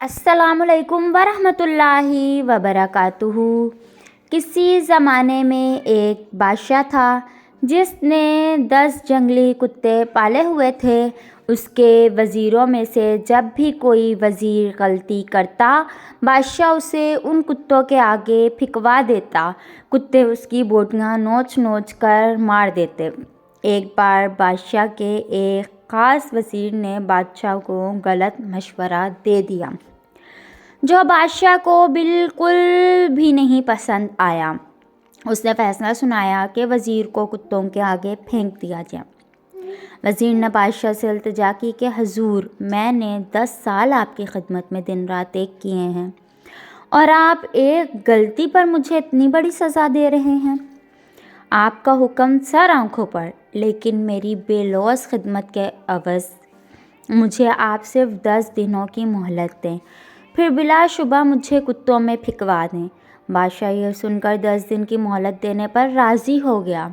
السلام علیکم ورحمۃ اللہ وبرکاتہ۔ کسی زمانے میں ایک بادشاہ تھا جس نے 10 جنگلی کتے پالے ہوئے تھے۔ اس کے وزیروں میں سے جب بھی کوئی وزیر غلطی کرتا، بادشاہ اسے ان کتوں کے آگے پھینکوا دیتا۔ کتے اس کی بوٹیاں نوچ نوچ کر مار دیتے۔ ایک بار بادشاہ کے ایک خاص وزیر نے بادشاہ کو غلط مشورہ دے دیا جو بادشاہ کو بالکل بھی نہیں پسند آیا۔ اس نے فیصلہ سنایا کہ وزیر کو کتوں کے آگے پھینک دیا جائے۔ وزیر نے بادشاہ سے التجا کی کہ حضور، میں نے 10 سال آپ کی خدمت میں دن رات ایک کیے ہیں اور آپ ایک غلطی پر مجھے اتنی بڑی سزا دے رہے ہیں۔ آپ کا حکم سر آنکھوں پر، لیکن میری بے لوث خدمت کے عوض مجھے آپ صرف 10 دنوں کی مہلت دیں، پھر بلا شبہ مجھے کتوں میں پھینکوا دیں۔ بادشاہ یہ سن کر 10 دن کی مہلت دینے پر راضی ہو گیا۔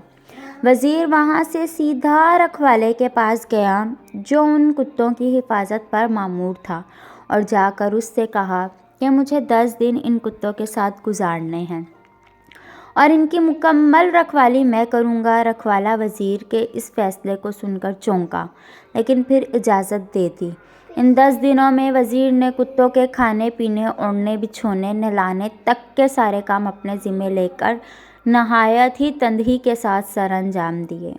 وزیر وہاں سے سیدھا رکھوالے کے پاس گیا جو ان کتوں کی حفاظت پر مامور تھا، اور جا کر اس سے کہا کہ مجھے 10 دن ان کتوں کے ساتھ گزارنے ہیں اور ان کی مکمل رکھوالی میں کروں گا۔ رکھوالا وزیر کے اس فیصلے کو سن کر چونکا، لیکن پھر اجازت دے دی۔ ان 10 دنوں میں وزیر نے کتوں کے کھانے پینے، اوڑھنے بچھونے، نہلانے تک کے سارے کام اپنے ذمے لے کر نہایت ہی تندہی کے ساتھ سر انجام دیے۔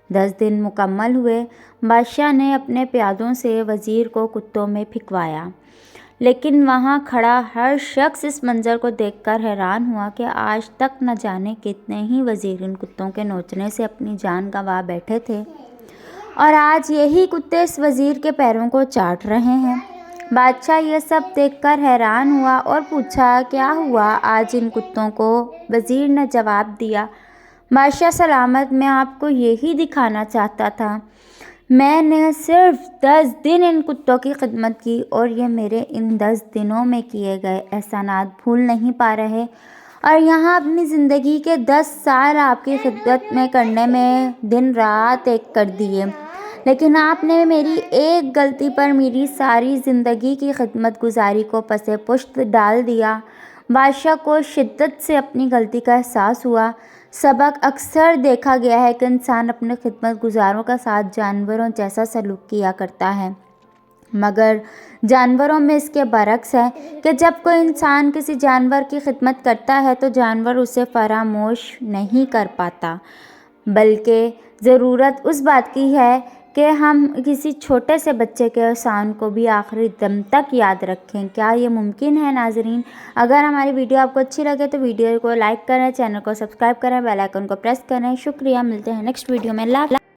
10 دن مکمل ہوئے۔ بادشاہ نے اپنے پیادوں سے وزیر کو کتوں میں پھینکوایا، لیکن وہاں کھڑا ہر شخص اس منظر کو دیکھ کر حیران ہوا کہ آج تک نہ جانے کتنے ہی وزیر ان کتوں کے نوچنے سے اپنی جان گنوا بیٹھے تھے، اور آج یہی کتے اس وزیر کے پیروں کو چاٹ رہے ہیں۔ بادشاہ یہ سب دیکھ کر حیران ہوا اور پوچھا، کیا ہوا آج ان کتوں کو؟ وزیر نے جواب دیا، بادشاہ سلامت، میں آپ کو یہی دکھانا چاہتا تھا۔ میں نے صرف 10 دن ان کتوں کی خدمت کی اور یہ میرے ان 10 دنوں میں کیے گئے احسانات بھول نہیں پا رہے، اور یہاں اپنی زندگی کے 10 سال آپ کی خدمت میں کرنے میں دن رات ایک کر دیے، لیکن آپ نے میری ایک غلطی پر میری ساری زندگی کی خدمت گزاری کو پس پشت ڈال دیا۔ بادشاہ کو شدت سے اپنی غلطی کا احساس ہوا۔ سبق اکثر دیکھا گیا ہے کہ انسان اپنے خدمت گزاروں کے ساتھ جانوروں جیسا سلوک کیا کرتا ہے، مگر جانوروں میں اس کے برعکس ہے کہ جب کوئی انسان کسی جانور کی خدمت کرتا ہے تو جانور اسے فراموش نہیں کر پاتا، بلکہ ضرورت اس بات کی ہے کہ ہم کسی چھوٹے سے بچے کے احسان کو بھی آخری دم تک یاد رکھیں۔ کیا یہ ممکن ہے؟ ناظرین، اگر ہماری ویڈیو آپ کو اچھی لگے تو ویڈیو کو لائک کریں، چینل کو سبسکرائب کریں، بیل آئیکن کو پریس کریں۔ شکریہ، ملتے ہیں نیکسٹ ویڈیو میں۔ اللہ